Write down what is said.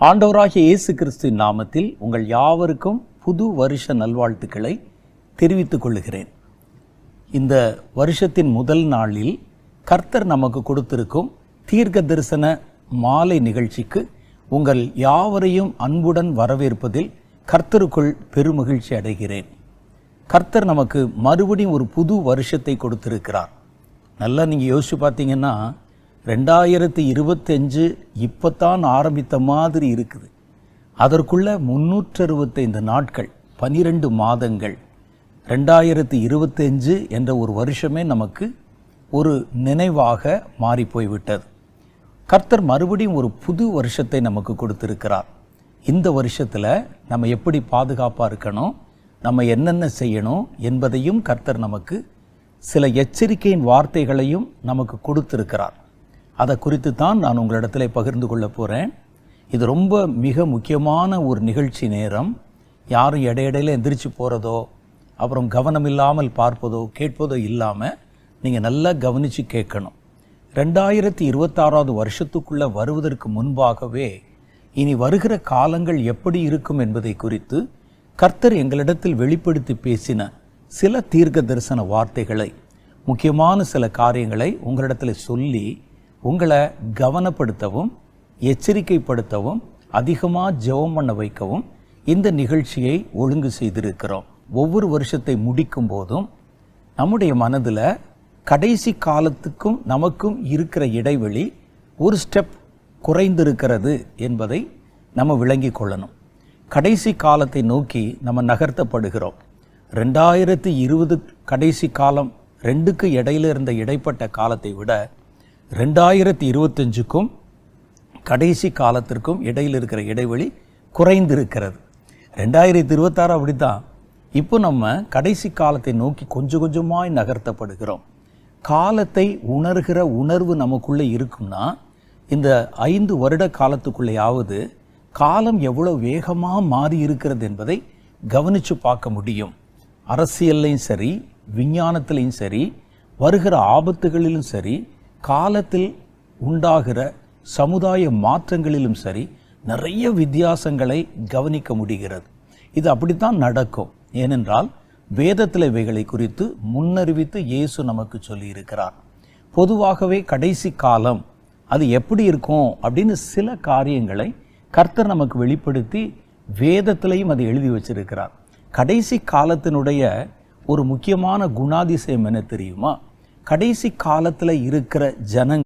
ஆண்டவராகிய இயேசு கிறிஸ்துவின் நாமத்தில் உங்கள் யாவருக்கும் புது வருஷ நல்வாழ்த்துக்களை தெரிவித்துக் கொள்கிறேன். இந்த வருஷத்தின் முதல் நாளில் கர்த்தர் நமக்கு கொடுத்திருக்கும் தீர்க்க தரிசன மாலை நிகழ்ச்சிக்கு உங்கள் யாவரையும் அன்புடன் வரவேற்பதில் கர்த்தருக்குள் பெருமகிழ்ச்சி அடைகிறேன். கர்த்தர் நமக்கு மறுபடியும் ஒரு புது வருஷத்தை கொடுத்திருக்கிறார். நல்லா நீங்கள் யோசிச்சு பார்த்தீங்கன்னா 2025 இப்போத்தான் ஆரம்பித்த மாதிரி இருக்குது. அதற்குள்ள 365 நாட்கள், 12 மாதங்கள், 2025 என்ற ஒரு வருஷமே நமக்கு ஒரு நினைவாக மாறி போய்விட்டது. கர்த்தர் மறுபடியும் ஒரு புது வருஷத்தை நமக்கு கொடுத்திருக்கிறார். இந்த வருஷத்தில் நம்ம எப்படி பாதுகாப்பாக இருக்கணும், நம்ம என்னென்ன செய்யணும் என்பதையும் கர்த்தர் நமக்கு சில எச்சரிக்கையின் வார்த்தைகளையும் நமக்கு கொடுத்திருக்கிறார். அதை குறித்து தான் நான் உங்களிடத்தில் பகிர்ந்து கொள்ள போகிறேன். இது ரொம்ப மிக முக்கியமான ஒரு நிகழ்ச்சி நேரம். யாரும் இடையிடையில் எந்திரிச்சு போகிறதோ அப்புறம் கவனம் இல்லாமல் பார்ப்பதோ கேட்பதோ இல்லாமல் நீங்கள் நல்லா கவனித்து கேட்கணும். 2026 வருஷத்துக்குள்ளே வருவதற்கு முன்பாகவே இனி வருகிற காலங்கள் எப்படி இருக்கும் என்பதை குறித்து கர்த்தர் எங்களிடத்தில் வெளிப்படுத்தி பேசின சில தீர்க்க தரிசன வார்த்தைகளை, முக்கியமான சில காரியங்களை உங்களிடத்தில் சொல்லி உங்களை கவனப்படுத்தவும் எச்சரிக்கைப்படுத்தவும் அதிகமாக ஜெபம் பண்ண வைக்கவும் இந்த நிகழ்ச்சியை ஒழுங்கு செய்திருக்கிறோம். ஒவ்வொரு வருஷத்தை முடிக்கும் போதும் நம்முடைய மனதில் கடைசி காலத்துக்கும் நமக்கும் இருக்கிற இடைவெளி ஒரு ஸ்டெப் குறைந்திருக்கிறது என்பதை நம்ம விளங்கி கொள்ளணும். கடைசி காலத்தை நோக்கி நம்ம நகர்த்தப்படுகிறோம். 2020 கடைசி காலம் 2க்கு இடையில இருந்த இடைப்பட்ட காலத்தை விட 2025க்கும் கடைசி காலத்திற்கும் இடையில் இருக்கிற இடைவெளி குறைந்திருக்கிறது. 2026 அப்படித்தான். இப்போ நம்ம கடைசி காலத்தை நோக்கி கொஞ்சம் கொஞ்சமாய் நகர்த்தப்படுகிறோம். காலத்தை உணர்கிற உணர்வு நமக்குள்ளே இருக்கும்னா இந்த 5 வருட காலத்துக்குள்ளேயாவது காலம் எவ்வளோ வேகமாக மாறி இருக்கிறது என்பதை கவனித்து பார்க்க முடியும். அரசியல்லையும் சரி, விஞ்ஞானத்திலையும் சரி, வருகிற ஆபத்துகளிலும் சரி, காலத்தில் உண்டாகிற சமுதாய மாற்றங்களிலும் சரி நிறைய வித்தியாசங்களை கவனிக்க முடிகிறது. இது அப்படித்தான் நடக்கும். ஏனென்றால் வேதத்தில் இவைகளை குறித்து முன்னறிவித்து இயேசு நமக்கு சொல்லியிருக்கிறார். பொதுவாகவே கடைசி காலம் அது எப்படி இருக்கும் அப்படின்னு சில காரியங்களை கர்த்தர் நமக்கு வெளிப்படுத்தி வேதத்திலையும் அதை எழுதி வச்சிருக்கிறார். கடைசி காலத்தினுடைய ஒரு முக்கியமான குணாதிசயம் என்ன தெரியுமா? கடைசி காலத்தில் இருக்கிற ஜனங்கள்